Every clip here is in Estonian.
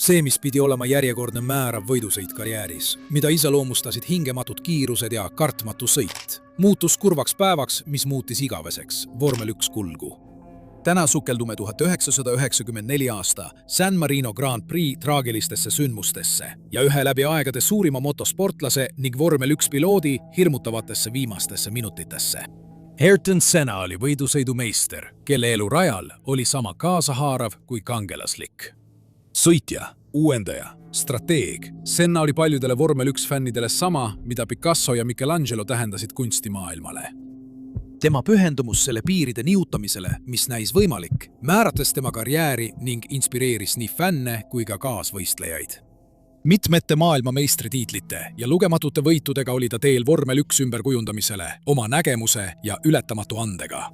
See, mis pidi olema järjekordne määrav võidusõit karjääris, mida iseloomustasid hingematud kiirused ja kartmatu sõit, muutus kurvaks päevaks, mis muutis igaveseks vormel 1 kulgu. Täna sukeldume 1994 aasta San Marino Grand Prix traagilistesse sündmustesse ja ühe läbi aegade suurima motosportlase ning vormel 1 piloodi hirmutavatesse viimastesse minutitesse. Ayrton Senna oli võidusõidumeister, kelle elu rajal oli sama kaasahaarav kui kangelaslik. Sõitja, uuendaja, strateeg. Senna oli paljudele vormel 1 fännidele sama, mida Picasso ja Michelangelo tähendasid kunstimaailmale. Tema pühendumus selle piiride nihutamisele, mis näis võimalik, määrates tema karjääri ning inspireeris nii fänne kui ka kaasvõistlejaid. Mitmete maailmameistritiitlite ja lugematute võitudega oli ta teel vormel 1 ümberkujundamisele oma nägemuse ja ületamatu andega.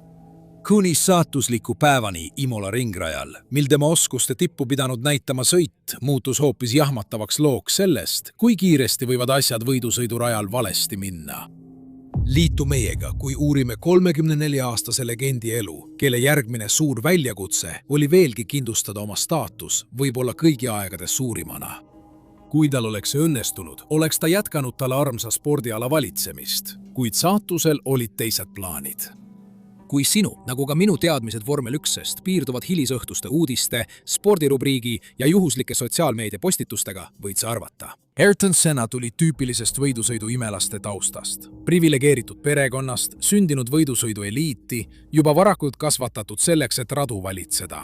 Kuni saatusliku päevani Imola ringrajal, mil tema oskuste tippu pidanud näitama sõit, muutus hoopis jahmatavaks looks sellest, kui kiiresti võivad asjad võidusõidurajal valesti minna. Liitu meiega, kui uurime 34-aastase legendi elu, kelle järgmine suur väljakutse oli veelgi kindlustada oma staatus võib-olla kõigi aegade suurimana. Kui tal oleks õnnestunud, oleks ta jätkanud talle armsa spordiala valitsemist, kuid saatusel olid teised plaanid. Kui sinu, nagu ka minu teadmised vormel 1-st piirduvad hilisõhtuste uudiste, spordirubriigi ja juhuslike sotsiaalmeedia postitustega, võid sa arvata. Ayrton Senna tuli tüüpilisest võidusõidu imelaste taustast. Privilegeeritud perekonnast, sündinud võidusõidu eliiti, juba varakult kasvatatud selleks, et radu valitseda.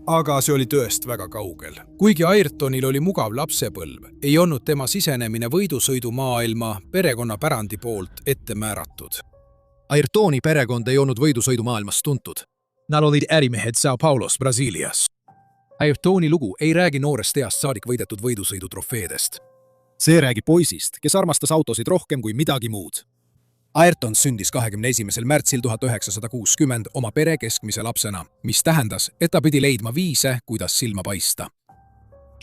Aga see oli tõest väga kaugel. Kuigi Ayrtonil oli mugav lapsepõlv, ei olnud tema sisenemine võidusõidumaailma perekonnapärandi poolt ette määratud. Ayrtoni perekond ei olnud võidusõidumaailmas tuntud. Nad olid ärimehed São Paulos, Brasiilias. Ayrtoni lugu ei räägi noorest east saadik võidetud võidusõidutrofeedest. See räägi poisist, kes armastas autosid rohkem kui midagi muud. Ayrton sündis 21. märtsil 1960 oma pere keskmise lapsena, mis tähendas, et ta pidi leidma viise, kuidas silma paista.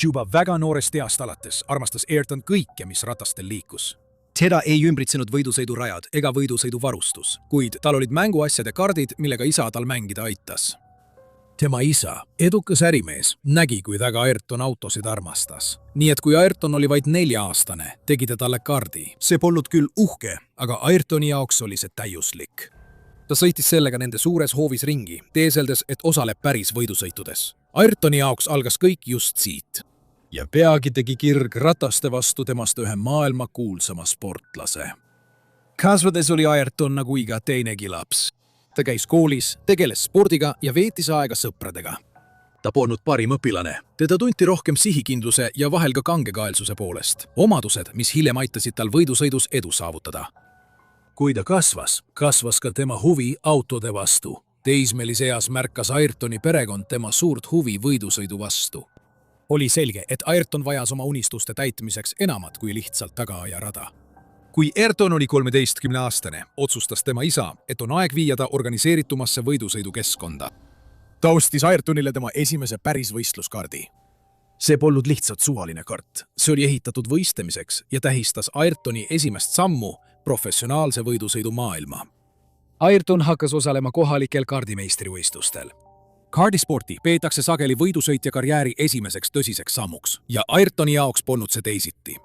Juba väga noorest east alates armastas Ayrton kõike, mis ratastel liikus. Teda ei ümbritsenud võidusõidurajad ega võidusõiduvarustus, kuid tal olid mänguasjade kardid, millega isa tal mängida aitas. Tema isa, edukas ärimees, nägi, kui väga Ayrton autosid armastas. Nii et kui Ayrton oli vaid 4-aastane, tegi ta talle kardi. See polnud küll uhke, aga Ayrtoni jaoks oli see täiuslik. Ta sõitis sellega nende suures hoovis ringi, teeseldes, et osaleb päris võidusõitudes. Ayrtoni jaoks algas kõik just siit. Ja peagi tegi kirg rataste vastu temast ühe maailma kuulsama sportlase. Kasvades oli Ayrton nagu iga teinegi laps. Ta käis koolis, tegeles spordiga ja veetis aega sõpradega. Ta polnud parim õpilane. Teda tunti rohkem sihikindluse ja vahel ka kangekaelsuse poolest. Omadused, mis hiljem aitasid tal võidusõidus edu saavutada. Kui ta kasvas ka tema huvi autode vastu. Teismelise eas märkas Ayrtoni perekond tema suurt huvi võidusõidu vastu. Oli selge, et Ayrton vajas oma unistuste täitmiseks enamat kui lihtsalt tagaaja rada. Kui Ayrton oli 13-aastane, otsustas tema isa, et on aeg viia ta organiseeritumasse võidusõidukeskkonda. Ta ostis Ayrtonile tema esimese päris võistluskardi. See polnud lihtsalt suvaline kart. See oli ehitatud võistlemiseks ja tähistas Ayrtoni esimest sammu professionaalse võidusõidu maailma. Ayrton hakkas osalema kohalikel kardimeistrivõistlustel. Kardisporti peetakse sageli võidusõitja karjääri esimeseks tõsiseks sammuks ja Ayrtoni jaoks polnud see teisiti.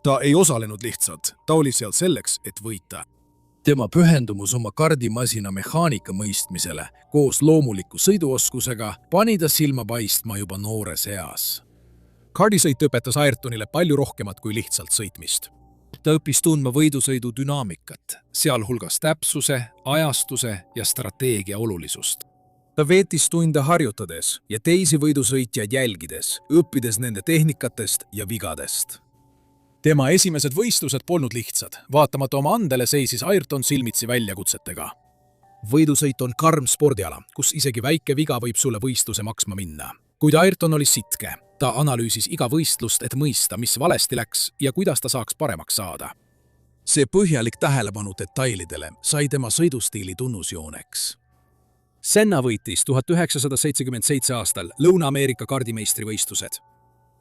Ta ei osalenud lihtsalt, ta oli seal selleks, et võita. Tema pühendumus oma kardimasina mehaanika mõistmisele koos loomuliku sõiduoskusega pani ta silma paistma juba noores eas. Kardisõit õpetas Ayrtonile palju rohkemat kui lihtsalt sõitmist. Ta õppis tundma võidusõidu dünaamikat, sealhulgas täpsuse, ajastuse ja strateegia olulisust. Ta veetis tunde harjutades ja teisi võidusõitjaid jälgides, õppides nende tehnikatest ja vigadest. Tema esimesed võistlused polnud lihtsad, vaatamata oma andele seisis Ayrton silmitsi väljakutsetega. Võidusõit on karm spordiala, kus isegi väike viga võib sulle võistluse maksma minna. Kuid Ayrton oli sitke, ta analüüsis iga võistlust, et mõista, mis valesti läks ja kuidas ta saaks paremaks saada. See põhjalik tähelepanu detailidele sai tema sõidustiili tunnusjooneks. Senna võitis 1977 aastal Lõuna-Ameerika kardimeistrivõistlused.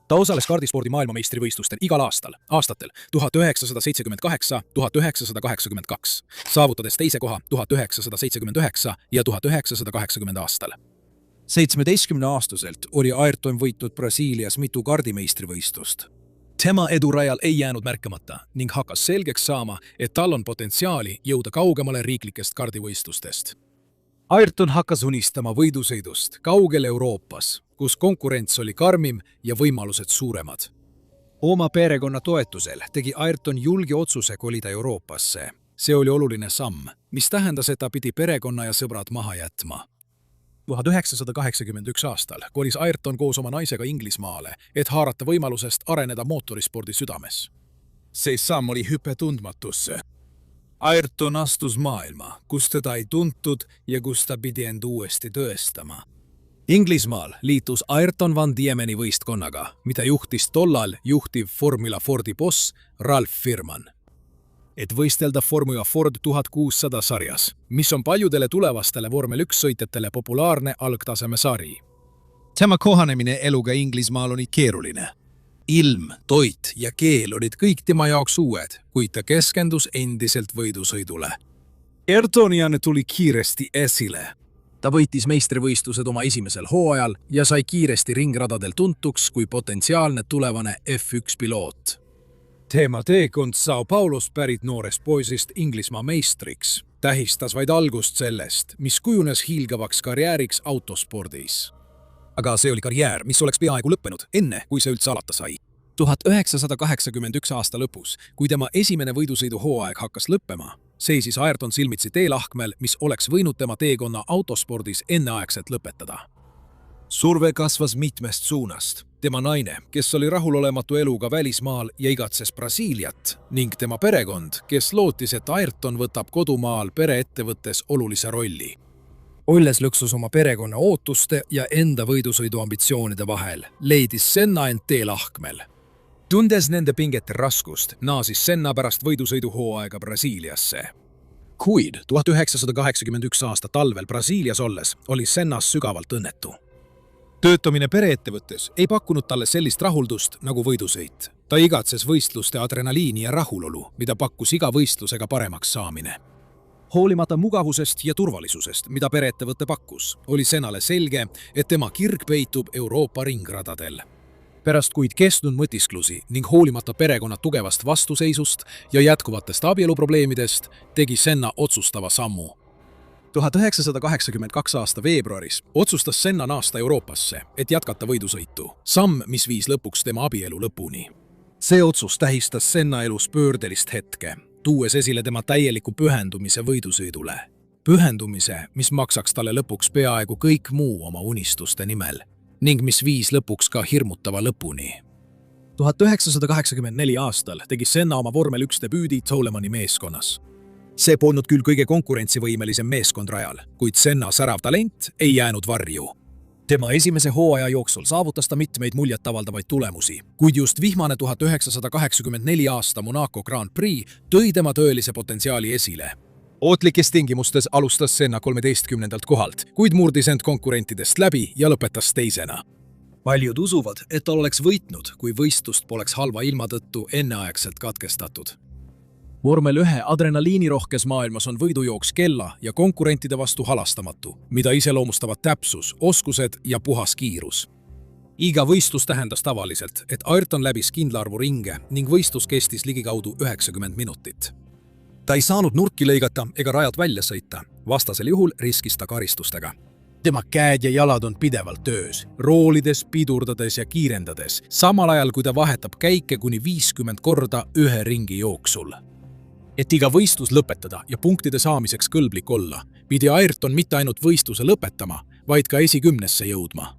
Ta osales kardispordi maailmameistrivõistlustel igal aastal, aastatel 1978, 1982, saavutades teise koha 1979 ja 1980 aastal. 17-aastaselt oli Ayrton võitnud Brasiilias mitu kardimeistrivõistlust. Tema edurajal ei jäänud märkamata ning hakkas selgeks saama, et tal on potentsiaali jõuda kaugemale riiklikest kardivõistlustest. Ayrton hakkas unistama võidusõidust kaugel Euroopas, kus konkurents oli karmim ja võimalused suuremad. Oma perekonna toetusel tegi Ayrton julge otsuse kolida Euroopasse. See oli oluline samm, mis tähendas, et ta pidi perekonna ja sõbrad maha jätma. 1981 aastal kolis Ayrton koos oma naisega Inglismaale, et haarata võimalusest areneda mootorispordi südames. See samm oli hüpe tundmatusse. Ayrton astus maailma, kus teda ei tuntud ja kus ta pidi end uuesti tõestama. Inglismaal liitus Ayrton Van Diemeni võistkonnaga, mida juhtis tollal juhtiv Formula Fordi boss Ralf Firman, et võistelda Formula Ford 1600 sarjas, mis on paljudele tulevastele vormel 1 sõitjatele populaarne algtaseme sari. Tema kohanemine eluga Inglismaal oli keeruline. Ilm, toit ja keel olid kõik tema jaoks uued, kuid ta keskendus endiselt võidusõidule. Ayrtonian tuli kiiresti esile. Ta võitis meistrivõistlused oma esimesel hooajal ja sai kiiresti ringradadel tuntuks kui potentsiaalne tulevane F1 piloot. Tema teekond Sao Paulost pärit noorest poisist Inglismaa meistriks tähistas vaid algust sellest, mis kujunes hiilgavaks karjääriks autospordis. Aga see oli karjäär, mis oleks peaaegu lõppenud, enne kui see üldse alata sai. 1981 aasta lõpus, kui tema esimene võidusõidu hooaeg hakkas lõppema, seisis Ayrton silmitsi teelahkmel, mis oleks võinud tema teekonna autospordis enneaegselt lõpetada. Surve kasvas mitmest suunast. Tema naine, kes oli rahulolematu eluga välismaal ja igatses Brasiiliat, ning tema perekond, kes lootis, et Ayrton võtab kodumaal pereettevõttes olulise rolli. Olles lõksus oma perekonna ootuste ja enda võidusõidu ambitsioonide vahel, leidis Senna end teelahkmel. Tundes nende pingete raskust, naasis Senna pärast võidusõidu hooaega Brasiiliasse. Kuid 1981 aasta talvel Brasiilias olles oli Sennas sügavalt õnnetu. Töötamine pereettevõttes ei pakkunud talle sellist rahuldust nagu võidusõit. Ta igatses võistluste adrenaliini ja rahulolu, mida pakkus iga võistlusega paremaks saamine. Hoolimata mugavusest ja turvalisusest, mida pereettevõte pakkus, oli Sennale selge, et tema kirg peitub Euroopa ringradadel. Pärast kuid kestnud mõtisklusi ning hoolimata perekonna tugevast vastuseisust ja jätkuvatest abieluprobleemidest, tegi Senna otsustava sammu. 1982 aasta veebruaris otsustas Senna naasta Euroopasse, et jätkata võidusõitu. Samm, mis viis lõpuks tema abielu lõpuni. See otsus tähistas Senna elus pöördelist hetke, tuues esile tema täieliku pühendumise võidusõidule. Pühendumise, mis maksaks talle lõpuks peaaegu kõik muu oma unistuste nimel ning mis viis lõpuks ka hirmutava lõpuni. 1984 aastal tegi Senna oma vormel 1 debüüdi Tolemani meeskonnas. See polnud küll kõige konkurentsivõimelisem meeskond rajal, kuid Senna särav talent ei jäänud varju. Tema esimese hooaja jooksul saavutas ta mitmeid muljetavaldavaid tulemusi, kuid just vihmane 1984 aasta Monaco Grand Prix tõi tema tõelise potentsiaali esile. Ootlikes tingimustes alustas Senna 13. kohalt, kuid murdis end konkurentidest läbi ja lõpetas teisena. Paljud usuvad, et ta oleks võitnud, kui võistlust poleks halva ilma tõttu enneaegselt katkestatud. Vormel 1 adrenaliinirohkes maailmas on võidujooks kella ja konkurentide vastu halastamatu, mida iseloomustavad täpsus, oskused ja puhas kiirus. Iga võistlus tähendas tavaliselt, et Ayrton läbis kindla arvu ringe ning võistlus kestis ligikaudu 90 minutit. Ta ei saanud nurki lõigata ega rajalt välja sõita, vastasel juhul riskis ta karistustega. Tema käed ja jalad on pidevalt töös, roolides, pidurdades ja kiirendades, samal ajal kui ta vahetab käike kuni 50 korda ühe ringi jooksul. Et iga võistlus lõpetada ja punktide saamiseks kõlblik olla, pidi Ayrton mitte ainult võistluse lõpetama, vaid ka esikümnesse jõudma.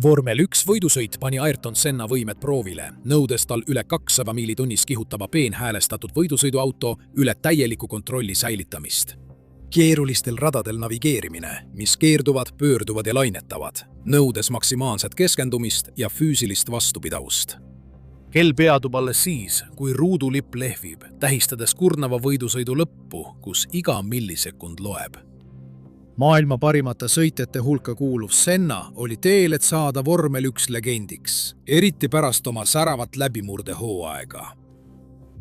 Vormel 1 võidusõit pani Ayrton Senna võimed proovile, nõudes tal üle 200 miili tunnis kihutava peenhäälestatud võidusõiduauto üle täieliku kontrolli säilitamist. Keerulistel radadel navigeerimine, mis keerduvad, pöörduvad ja lainetavad, nõudes maksimaalset keskendumist ja füüsilist vastupidavust. Kell peatub alles siis, kui ruudulipp lehvib, tähistades kurnava võidusõidu lõppu, kus iga millisekund loeb. Maailma parimate sõitjate hulka kuuluv Senna oli teel, et saada vormel 1 legendiks, eriti pärast oma säravat läbimurde hooaega.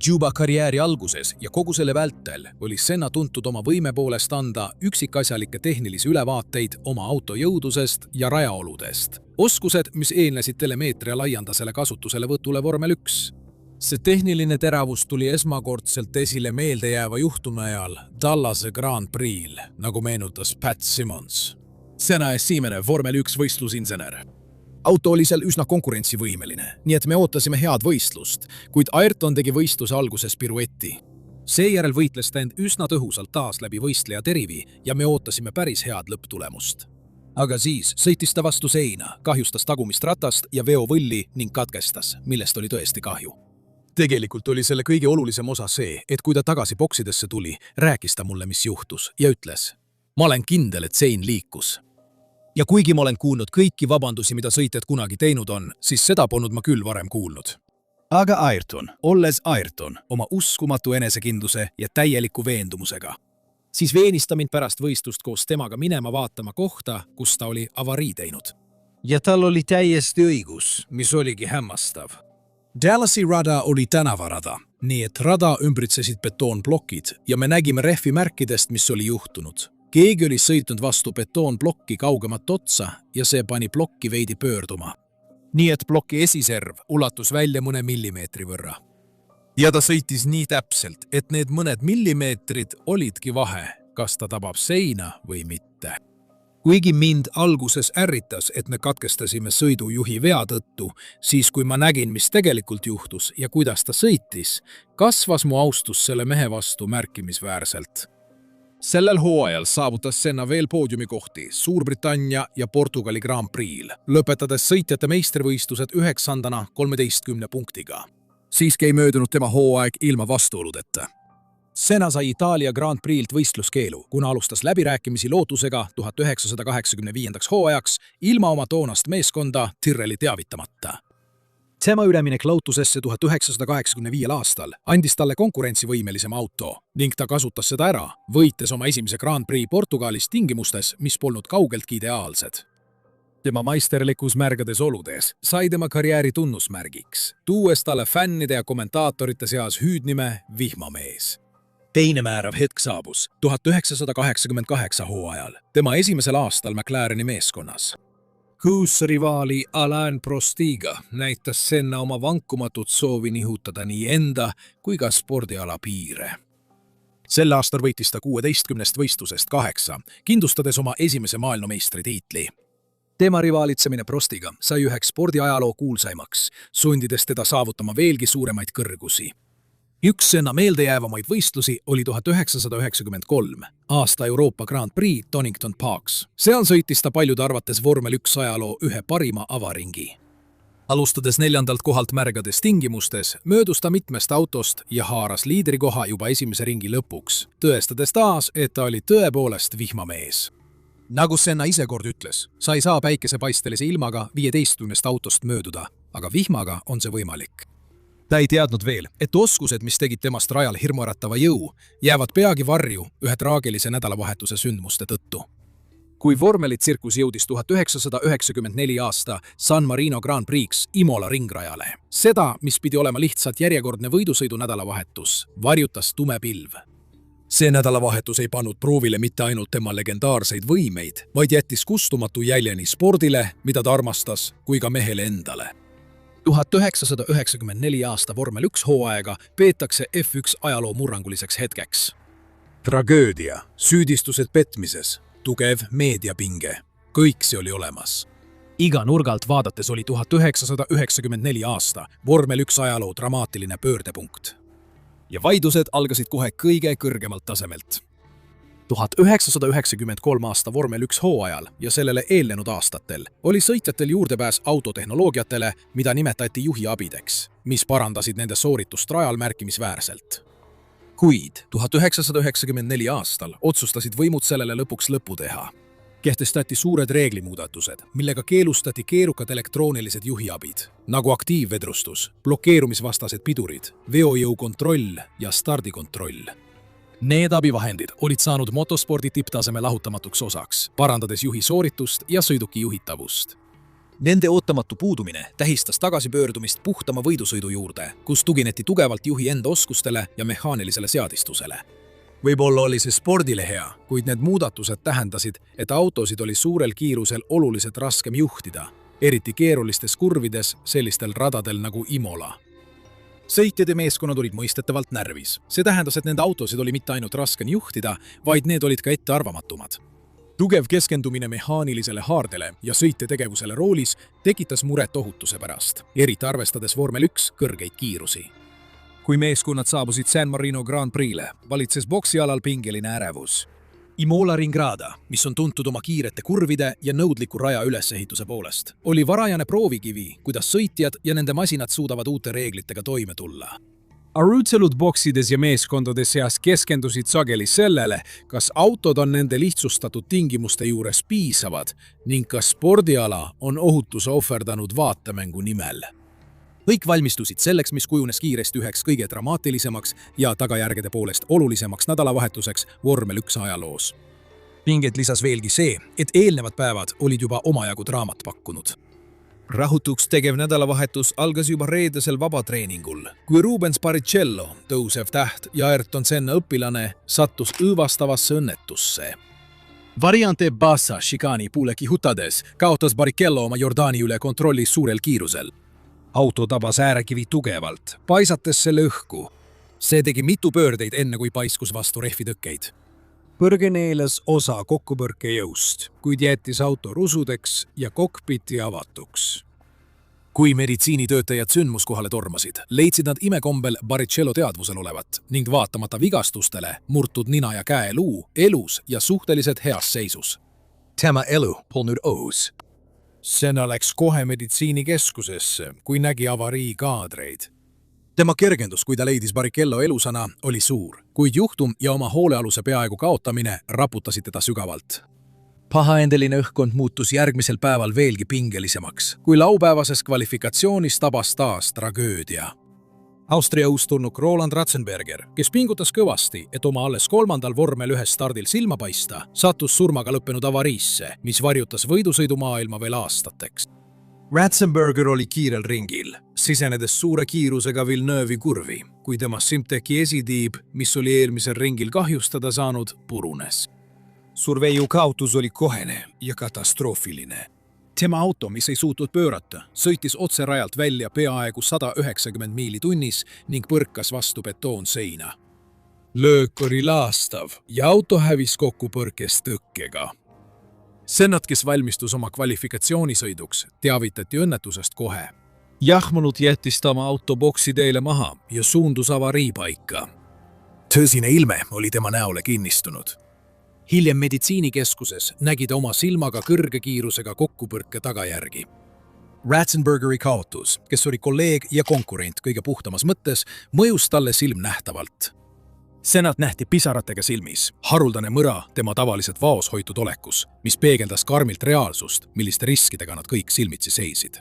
Juba karjääri alguses ja kogu selle vältel oli Senna tuntud oma võime poolest anda üksikasjalikke tehnilisi ülevaateid oma auto jõudusest ja rajaoludest. Oskused, mis eelnesid telemeetria laiandasele kasutuselevõtule vormel 1. See tehniline teravus tuli esmakordselt esile meeldejääva juhtumi ajal Dallase Grand Prix'l, nagu meenutas Pat Simmons. Senna esimene vormel 1 võistlusinsener. Auto oli seal üsna konkurentsivõimeline, nii et me ootasime head võistlust, kuid Ayrton tegi võistluse alguses piruetti. Seejärel võitles ta end üsna tõhusalt taas läbi võistleja terivi ja me ootasime päris head lõpptulemust. Aga siis sõitis ta vastu seina, kahjustas tagumist ratast ja veovõlli ning katkestas, millest oli tõesti kahju. Tegelikult oli selle kõige olulisem osa see, et kui ta tagasi boksidesse tuli, rääkis ta mulle, mis juhtus ja ütles: "Ma olen kindel, et sein liikus." Ja kuigi ma olen kuulnud kõiki vabandusi, mida sõitjad kunagi teinud on, siis seda polnud ma küll varem kuulnud. Aga Ayrton, olles Ayrton, oma uskumatu enesekindluse ja täieliku veendumusega, siis veenis ta mind pärast võistlust koos temaga minema vaatama kohta, kus ta oli avarii teinud. Ja tal oli täiesti õigus, mis oligi hämmastav. Dallasi rada oli tänavarada, nii et rada ümbritsesid betoonplokid ja me nägime rehvi märkidest, mis oli juhtunud. Keegi oli sõitnud vastu betoonplokki kaugemat otsa ja see pani plokki veidi pöörduma. Nii et ploki esiserv ulatus välja mõne millimeetri võrra. Ja ta sõitis nii täpselt, et need mõned millimeetrid olidki vahe, kas ta tabab seina või mitte. Kuigi mind alguses ärritas, et me katkestasime sõidujuhi vea tõttu, siis kui ma nägin, mis tegelikult juhtus ja kuidas ta sõitis, kasvas mu austus selle mehe vastu märkimisväärselt. Sellel hooajal saavutas Senna veel poodiumikohti Suurbritannia ja Portugali Grand Prix'l, lõpetades sõitjate meistrivõistlused 9. 13 punktiga. Siiski ei möödunud tema hooaeg ilma vastuoludeta. Senna sai Itaalia Grand Prix'lt võistluskeelu, kuna alustas läbirääkimisi lootusega 1985. hooajaks ilma oma toonast meeskonda Tyrrelli teavitamata. Tema üleminek Lotusesse 1985. aastal andis talle konkurentsivõimelisema auto ning ta kasutas seda ära, võites oma esimese Grand Prix Portugalis tingimustes, mis polnud kaugeltki ideaalsed. Tema maisterlikkus märgades oludes sai tema karjääri tunnusmärgiks, tuues talle fännide ja kommentaatorite seas hüüdnime Vihmamees. Teine määrav hetk saabus 1988 hooajal, tema esimesel aastal McLareni meeskonnas. Uus rivaali Alain Prostiga näitas Senna oma vankumatut soovi nihutada nii enda kui ka spordiala piire. Sel aastal võitis ta 16 võistlusest 8, kindlustades oma esimese maailmameistri tiitli. Tema rivaalitsemine Prostiga sai üheks spordiajaloo kuulsaimaks, sundides teda saavutama veelgi suuremaid kõrgusi. Üks Senna meeldejäävamaid võistlusi oli 1993 aasta Euroopa Grand Prix Donington Parks. Seal sõitis ta paljude arvates vormel 1 ajaloo ühe parima avaringi. Alustades 4. kohalt märgades tingimustes, möödus ta mitmest autost ja haaras liidrikoha juba esimese ringi lõpuks, tõestades taas, et ta oli tõepoolest vihmamees. Nagu Senna ise kord ütles, sa ei saa päikesepaistelise ilmaga 15 autost mööduda, aga vihmaga on see võimalik. Ta ei teadnud veel, et oskused, mis tegid temast rajal hirmuäratava jõu, jäävad peagi varju ühe traagilise nädalavahetuse sündmuste tõttu. Kui vormelitsirkus jõudis 1994 aasta San Marino Grand Prix Imola ringrajale, seda, mis pidi olema lihtsalt järjekordne võidusõidu nädalavahetus, varjutas tume pilv. See nädalavahetus ei pannud proovile mitte ainult tema legendaarseid võimeid, vaid jättis kustumatu jälje nii spordile, mida ta armastas, kui ka mehele endale. 1994 aasta vormel 1 hooaega peetakse F1 ajaloo murranguliseks hetkeks. Tragöödia, süüdistused petmises, tugev meediapinge, kõik see oli olemas. Iga nurgalt vaadates oli 1994 aasta vormel 1 ajaloo dramaatiline pöördepunkt. Ja vaidlused algasid kohe kõige kõrgemalt tasemelt. 1993 aasta vormel 1 hooajal ja sellele eelnenud aastatel oli sõitjatel juurdepääs autotehnoloogiatele, mida nimetati juhiabideks, mis parandasid nende sooritust rajal märkimisväärselt. Kuid 1994 aastal otsustasid võimud sellele lõpuks lõpu teha. Kehtestati suured reeglimuudatused, millega keelustati keerukad elektroonilised juhiabid, nagu aktiivvedrustus, blokeerumisvastased pidurid, veojõu kontroll ja stardikontroll. Need abivahendid olid saanud motospordi tipptaseme lahutamatuks osaks, parandades juhi sooritust ja sõiduki juhitavust. Nende ootamatu puudumine tähistas tagasipöördumist puhtama võidusõidu juurde, kus tugineti tugevalt juhi enda oskustele ja mehaanilisele seadistusele. Võib-olla oli see spordile hea, kuid need muudatused tähendasid, et autosid oli suurel kiirusel oluliselt raskem juhtida, eriti keerulistes kurvides sellistel radadel nagu Imola. Sõitjad ja meeskonnad olid mõistetavalt närvis. See tähendas, et nende autosid oli mitte ainult raskem juhtida, vaid need olid ka ettearvamatumad. Tugev keskendumine mehaanilisele haardele ja sõitjategevusele roolis tekitas muret ohutuse pärast, eriti arvestades vormel 1 kõrgeid kiirusi. Kui meeskonnad saabusid San Marino Grand Prix'le, valitses boksialal pingeline ärevus. Imola Ringrada, mis on tuntud oma kiirete kurvide ja nõudliku raja ülesehituse poolest, oli varajane proovikivi, kuidas sõitjad ja nende masinad suudavad uute reeglitega toime tulla. Arutelud boksides ja meeskondade seas keskendusid sageli sellele, kas autod on nende lihtsustatud tingimuste juures piisavad ning kas spordiala on ohutuse ohverdanud vaatemängu nimel. Kõik valmistusid selleks, mis kujunes kiiresti üheks kõige dramaatilisemaks ja tagajärgede poolest olulisemaks nädalavahetuseks vormel 1 ajaloos. Pinget lisas veelgi see, et eelnevad päevad olid juba omajagu draamat pakkunud. Rahutuks tegev nädalavahetus algas juba reedesel vabatreeningul, kui Rubens Barrichello, tõusev täht ja Ayrton Senna õpilane, sattus õõvastavasse õnnetusse. Variante Bassa šikaani puuleki hutades kaotas Barrichello oma Jordani üle kontrolli suurel kiirusel. Auto tabas äärekivi tugevalt, paisates selle õhku. See tegi mitu pöördeid enne, kui paiskus vastu rehvitõkkeid. Põrge neelas osa kokkupõrke jõust, kuid jättis auto rusudeks ja kokpiti avatuks. Kui meditsiinitöötajad sündmuskohale tormasid, leidsid nad imekombel Barrichello teadvusel olevat ning vaatamata vigastustele murtud nina ja käeluu elus ja suhteliselt heas seisus. Tema elu polnud ohus. Senna läks kohe meditsiinikeskusesse, kui nägi avarii kaadreid. Tema kergendus, kui ta leidis Barrichello elusana, oli suur, kuid juhtum ja oma hoolealuse peaaegu kaotamine raputasid teda sügavalt. Pahaendeline õhkkond muutus järgmisel päeval veelgi pingelisemaks, kui laupäevases kvalifikatsioonis tabas taas tragöödia. Austria uustulnuk Roland Ratzenberger, kes pingutas kõvasti, et oma alles 3. vormel 1 stardil silma paista, sattus surmaga lõppenud avariisse, mis varjutas võidusõidumaailma veel aastateks. Ratzenberger oli kiirel ringil, sisenedes suure kiirusega Villeneuve'i kurvi, kui tema Simteki esitiib, mis oli eelmisel ringil kahjustada saanud, purunes. Surveiu kaotus oli kohene ja katastroofiline. Tema auto, mis ei suutnud pöörata, sõitis otse rajalt välja peaaegu 190 miili tunnis ning põrkas vastu betoonseina. Löök oli laastav ja auto hävis kokkupõrkes tõkkega. Sennat, kes valmistus oma kvalifikatsioonisõiduks, teavitati õnnetusest kohe. Jahmunud jättis ta oma auto boksi teele maha ja suundus avariipaika. Tõsine ilme oli tema näole kinnistunud. Hiljem meditsiinikeskuses nägi ta oma silmaga kõrge kiirusega kokkupõrke tagajärgi. Ratzenbergeri kaotus, kes oli kolleeg ja konkurent kõige puhtamas mõttes, mõjus talle silmnähtavalt. Sennat nähti pisaratega silmis, haruldane mõra tema tavaliselt vaos hoitud olekus, mis peegeldas karmilt reaalsust, milliste riskidega nad kõik silmitsi seisid.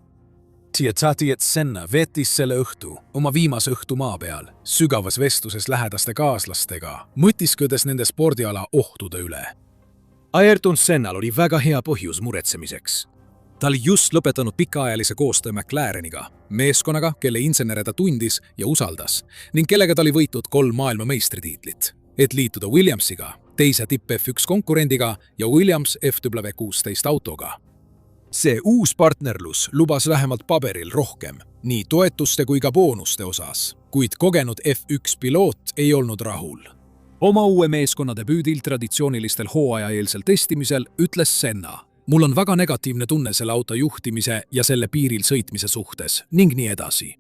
Teatati, et Senna veetis selle õhtu, oma viimase õhtu maa peal, sügavas vestluses lähedaste kaaslastega, mõtisködes nende spordiala ohtude üle. Ayrton Sennal oli väga hea põhjus muretsemiseks. Ta oli just lõpetanud pikaajalise koostöö McLareniga, meeskonnaga, kelle insenere ta tundis ja usaldas, ning kellega ta oli võitnud 3 maailma meistritiitlit, et liituda Williamsiga, teise tipp F1 konkurendiga ja Williams FW16 autoga. See uus partnerlus lubas vähemalt paberil rohkem, nii toetuste kui ka boonuste osas, kuid kogenud F1 piloot ei olnud rahul. Oma uue meeskonna debüüdil traditsioonilistel hooajaeelsel testimisel ütles Senna: "Mul on väga negatiivne tunne selle auto juhtimise ja selle piiril sõitmise suhtes ning nii edasi.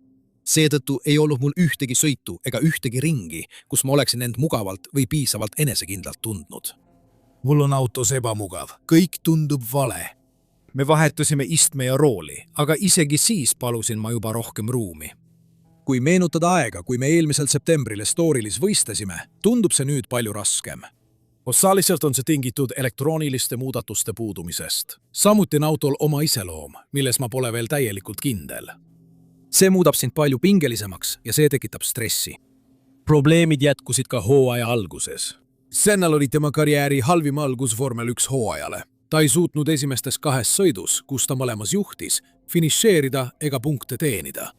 Seetõttu ei olnud mul ühtegi sõitu ega ühtegi ringi, kus ma oleksin end mugavalt või piisavalt enesekindlalt tundnud. Mul on autos ebamugav, kõik tundub vale. Me vahetusime istme ja rooli, aga isegi siis palusin ma juba rohkem ruumi. Kui meenutada aega, kui me eelmisel septembril Estorilis võistlesime, tundub see nüüd palju raskem. Osaliselt on see tingitud elektrooniliste muudatuste puudumisest. Samuti on autol oma iseloom, milles ma pole veel täielikult kindel. See muudab sind palju pingelisemaks ja see tekitab stressi. Probleemid jätkusid ka hooaja alguses. Sennal oli tema karjääri halvim algus Vormel 1 hooajale. Ta ei suutnud esimestes 2 sõidus, kus ta mõlemas juhtis, finišeerida ega punkte teenida.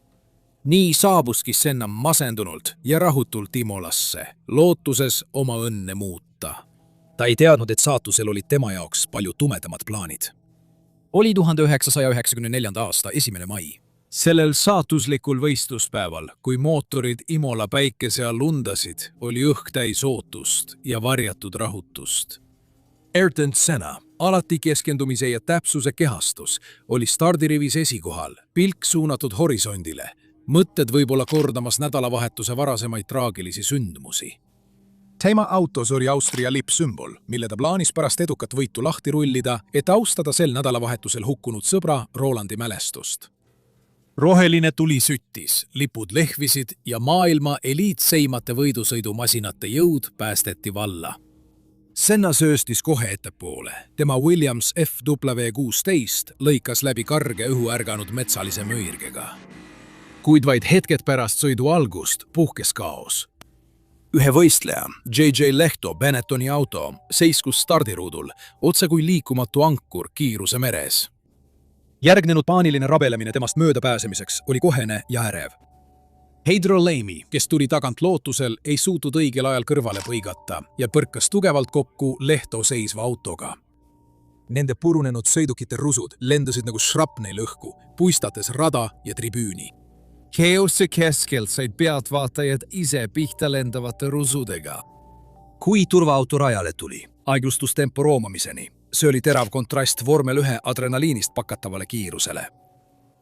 Nii saabuski Senna masendunult ja rahutult Imolasse, lootuses oma õnne muuta. Ta ei teadnud, et saatusel olid tema jaoks palju tumedamad plaanid. Oli 1994. aasta 1. mai. Sellel saatuslikul võistluspäeval, kui mootorid Imola päikese all undasid, oli õhk täis ootust ja varjatud rahutust. Ayrton Senna, alati keskendumise ja täpsuse kehastus, oli stardirivis esikohal, pilk suunatud horisondile, mõtted võib-olla kordamas nädalavahetuse varasemaid traagilisi sündmusi. Tema autos oli Austria lipsümbol, mille ta plaanis pärast edukat võitu lahti rullida, et austada sel nädalavahetusel hukkunud sõbra Rolandi mälestust. Roheline tuli süttis, lipud lehvisid ja maailma eliitseimate võidusõidumasinate jõud päästeti valla. Senna sööstis kohe ettepoole. Tema Williams FW16 lõikas läbi karge õhu ärganud metsalise möirgega. Kuid vaid hetked pärast sõidu algust puhkes kaos. Ühe võistleja, J.J. Lehto Benettoni auto, seiskus stardiruudul, otse kui liikumatu ankur kiiruse meres. Järgnenud paaniline rabelemine temast möödapääsemiseks oli kohene ja ärev. Heidro Leimi, kes tuli tagant lootusel, ei suutnud õigel ajal kõrvale põigata ja põrkas tugevalt kokku Lehto seisva autoga. Nende purunenud sõidukite rusud lendasid nagu šrapneil õhku, puistates rada ja tribüüni. Keose keskel said pealtvaatajad ise pihta lendavate rusudega. Kui turvaauto rajale tuli, aeglustus tempo roomamiseni. See oli terav kontrast vormel 1 adrenaliinist pakatavale kiirusele.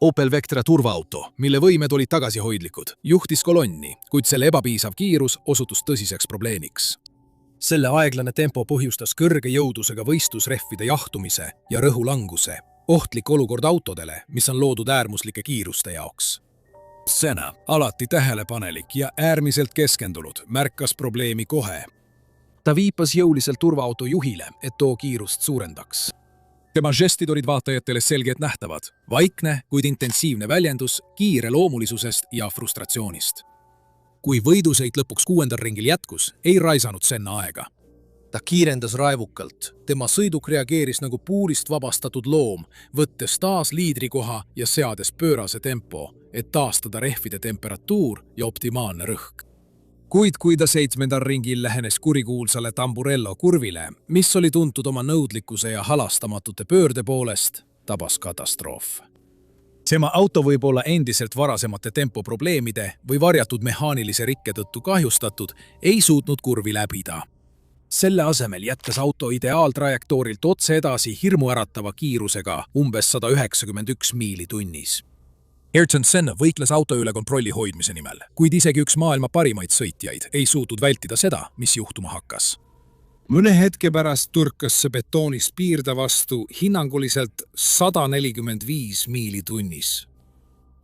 Opel Vectra turvaauto, mille võimed olid tagasihoidlikud, juhtis kolonni, kuid selle ebapiisav kiirus osutus tõsiseks probleemiks. Selle aeglane tempo põhjustas kõrge jõudusega võistlusrehvide jahtumise ja rõhulanguse, ohtlik olukord autodele, mis on loodud äärmuslike kiiruste jaoks. Senna, alati tähelepanelik ja äärmiselt keskendunud, märkas probleemi kohe. Ta viipas jõuliselt turvaauto juhile, et too kiirust suurendaks. Tema žestid olid vaatajatele selgelt nähtavad, vaikne, kuid intensiivne väljendus kiire loomulisusest ja frustratsioonist. Kui võidusõit lõpuks 6. ringil jätkus, ei raisanud Senna aega. Ta kiirendas raevukalt, tema sõiduk reageeris nagu puurist vabastatud loom, võttes taas liidrikoha ja seades pöörase tempo, et taastada rehvide temperatuur ja optimaalne rõhk. Kuid kui ta 7. ringil lähenes kurikuulsale Tamburello kurvile, mis oli tuntud oma nõudlikkuse ja halastamatute pöörde poolest, tabas katastroof. Tema auto võib olla endiselt varasemate tempoprobleemide või varjatud mehaanilise rikke tõttu kahjustatud, ei suutnud kurvi läbida. Selle asemel jätkas auto ideaaltrajektoorilt otse edasi hirmuäratava kiirusega umbes 191 miili tunnis. Ayrton Senna võikles auto üle kontrolli hoidmise nimel, kuid isegi üks maailma parimaid sõitjaid ei suutnud vältida seda, mis juhtuma hakkas. Mõne hetke pärast turkas see betoonist piirde vastu hinnanguliselt 145 miili tunnis.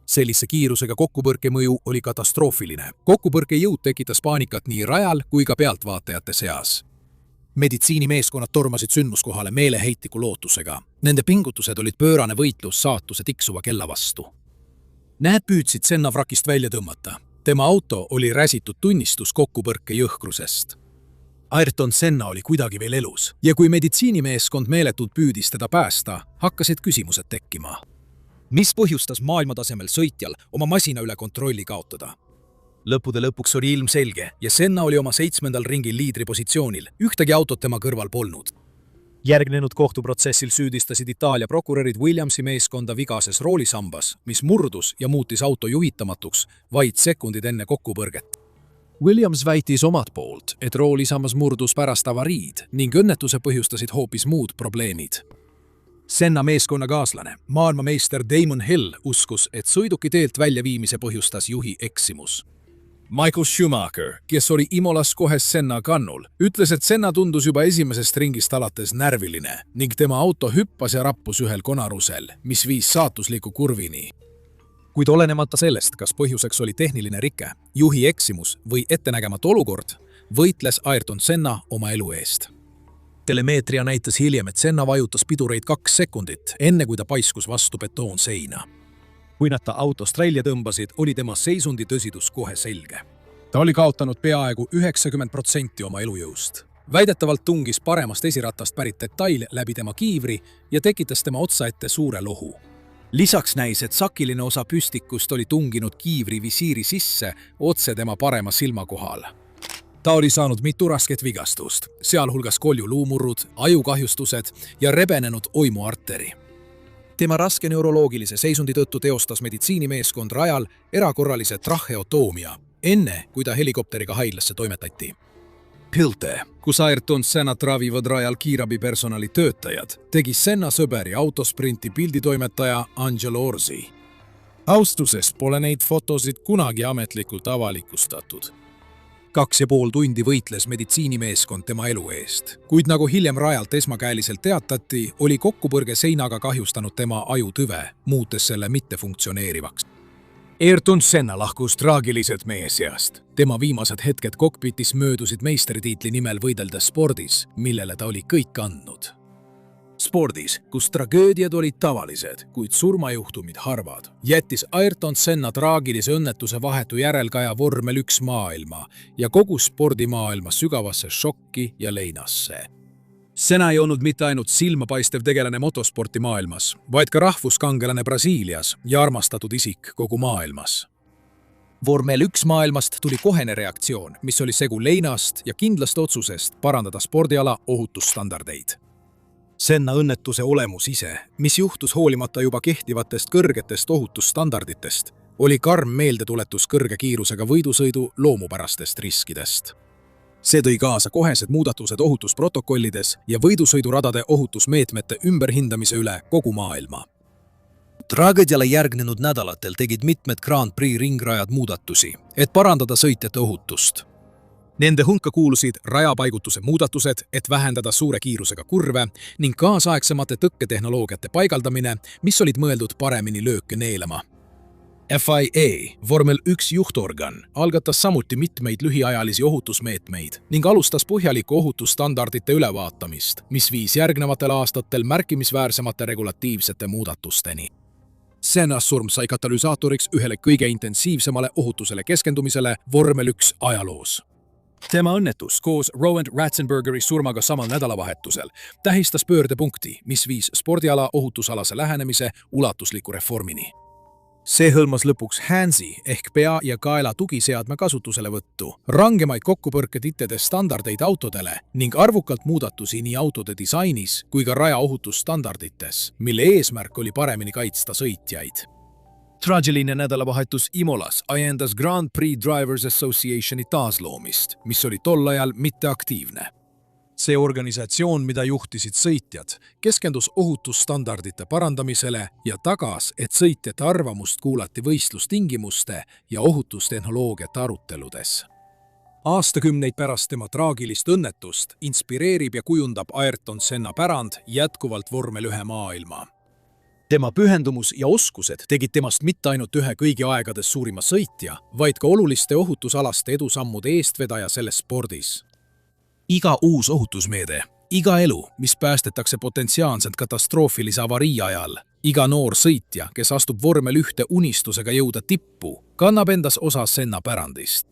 Sellise kiirusega kokkupõrke mõju oli katastroofiline. Kokkupõrke jõud tekitas paanikat nii rajal kui ka pealtvaatajate seas. Meditsiinimeeskonnad tormasid sündmuskohale meeleheitliku lootusega. Nende pingutused olid pöörane võitlus saatuse tiksuva kella vastu. Need püüdsid Senna vrakist välja tõmmata. Tema auto oli räsitud tunnistus kokkupõrke jõhkrusest. Ayrton Senna oli kuidagi veel elus ja kui meditsiinimeeskond meeletult püüdis teda päästa, hakkasid küsimused tekkima. Mis põhjustas maailmatasemel sõitjal oma masina üle kontrolli kaotada? Lõppude lõpuks oli ilmselge ja Senna oli oma 7. ringil liidripositsioonil. Ühtegi autot tema kõrval polnud. Järgnenud kohtuprotsessil süüdistasid Itaalia prokurörid Williamsi meeskonda vigases roolisambas, mis murdus ja muutis auto juhitamatuks vaid sekundid enne kokkupõrget. Williams väitis omalt poolt, et roolisammas murdus pärast avariid ning õnnetuse põhjustasid hoopis muud probleemid. Senna meeskonnakaaslane, maailmameister Damon Hill uskus, et sõiduki teelt väljaviimise põhjustas juhi eksimus. Michael Schumacher, kes oli Imolas kohe Senna kannul, ütles, et Senna tundus juba esimesest ringist alates närviline ning tema auto hüppas ja rappus ühel konarusel, mis viis saatusliku kurvini. Kuid olenemata sellest, kas põhjuseks oli tehniline rike, juhi eksimus või ettenägematu olukord, võitles Ayrton Senna oma elu eest. Telemeetria näitas hiljem, et Senna vajutas pidureid 2 sekundit, enne kui ta paiskus vastu betoonseina. Kui nad ta autost välja tõmbasid, oli tema seisundi tõsidus kohe selge. Ta oli kaotanud peaaegu 90% oma elujõust. Väidetavalt tungis paremast esiratast pärit detail läbi tema kiivri ja tekitas tema otsa ette suure lohu. Lisaks näis, et sakiline osa püstikust oli tunginud kiivri visiiri sisse otse tema parema silma kohal. Ta oli saanud mitu rasket vigastust, sealhulgas koljuluumurrud, ajukahjustused ja rebenenud oimuarteri. Tema raske neuroloogilise seisundi tõttu teostas meditsiinimeeskond rajal erakorralise tracheotoomia, enne kui ta helikopteriga haiglasse toimetati. Pilte, kus Ayrton Sennat ravivad rajal kiirabipersonali töötajad, tegi Senna sõber ja autosprinti pilditoimetaja Angelo Orsi. Austusest pole neid fotosid kunagi ametlikult avalikustatud. 2,5 tundi võitles meditsiinimeeskond tema elu eest, kuid nagu hiljem rajalt esmakäeliselt teatati, oli kokkupõrge seinaga kahjustanud tema ajutüve, muutes selle mittefunktsioneerivaks. Ayrton Senna lahkus traagiliselt meie seast. Tema viimased hetked kokpitis möödusid meistritiitli nimel võideldes spordis, millele ta oli kõik andnud. Spordis, kus tragöödiad olid tavalised, kuid surmajuhtumid harvad, jättis Ayrton Senna traagilise õnnetuse vahetu järelkaja vormel 1 maailma ja kogu spordimaailma sügavasse šokki ja leinasse. Senna ei olnud mitte ainult silmapaistev tegelane motosporti maailmas, vaid ka rahvuskangelane Brasiilias ja armastatud isik kogu maailmas. Vormel 1 maailmast tuli kohene reaktsioon, mis oli segu leinast ja kindlast otsusest parandada spordiala ohutusstandardeid. Senna õnnetuse olemus ise, mis juhtus hoolimata juba kehtivatest kõrgetest ohutusstandarditest, oli karm meeldetuletus kõrge kiirusega võidusõidu loomupärastest riskidest. See tõi kaasa kohesed muudatused ohutusprotokollides ja võidusõiduradade ohutusmeetmete ümberhindamise üle kogu maailma. Tragediale järgnenud nädalatel tegid mitmed Grand Prix ringrajad muudatusi, et parandada sõitjate ohutust. Nende hulka kuulusid rajapaigutuse muudatused, et vähendada suure kiirusega kurve ning kaasaegsemate tõkketehnoloogiate paigaldamine, mis olid mõeldud paremini lööke neelama. FIA, vormel 1 juhtorgan, algatas samuti mitmeid lühiajalisi ohutusmeetmeid ning alustas põhjalikku ohutusstandardite ülevaatamist, mis viis järgnevatel aastatel märkimisväärsemate regulatiivsete muudatusteni. Senna surm sai katalüsaatoriks ühele kõige intensiivsemale ohutusele keskendumisele vormel 1 ajaloos. Tema õnnetus koos Rowan Ratzenbergeri surmaga samal nädalavahetusel tähistas pöördepunkti, mis viis spordiala ohutusalase lähenemise ulatusliku reformini. See hõlmas lõpuks handsi ehk pea ja kaela tugiseadme kasutuselevõttu, rangemaid kokkupõrketitede standardeid autodele ning arvukalt muudatusi nii autode disainis kui ka raja ohutusstandardites, mille eesmärk oli paremini kaitsta sõitjaid. Traagiline nädalavahetus Imolas ajendas Grand Prix Drivers Associationi taasloomist, mis oli tol ajal mitteaktiivne. See organisatsioon, mida juhtisid sõitjad, keskendus ohutusstandardite parandamisele ja tagas, et sõitjate arvamust kuulati võistlustingimuste ja ohutustehnoloogiate aruteludes. Aastakümneid pärast tema traagilist õnnetust inspireerib ja kujundab Ayrton Senna pärand jätkuvalt vormel 1 maailma. Tema pühendumus ja oskused tegid temast mitte ainult ühe kõigi aegades suurima sõitja, vaid ka oluliste ohutusalaste edusammude eestvedaja selles spordis. Iga uus ohutusmeede, iga elu, mis päästetakse potentsiaalselt katastroofilise avarii ajal, iga noor sõitja, kes astub vormel 1 unistusega jõuda tippu, kannab endas osa Senna pärandist.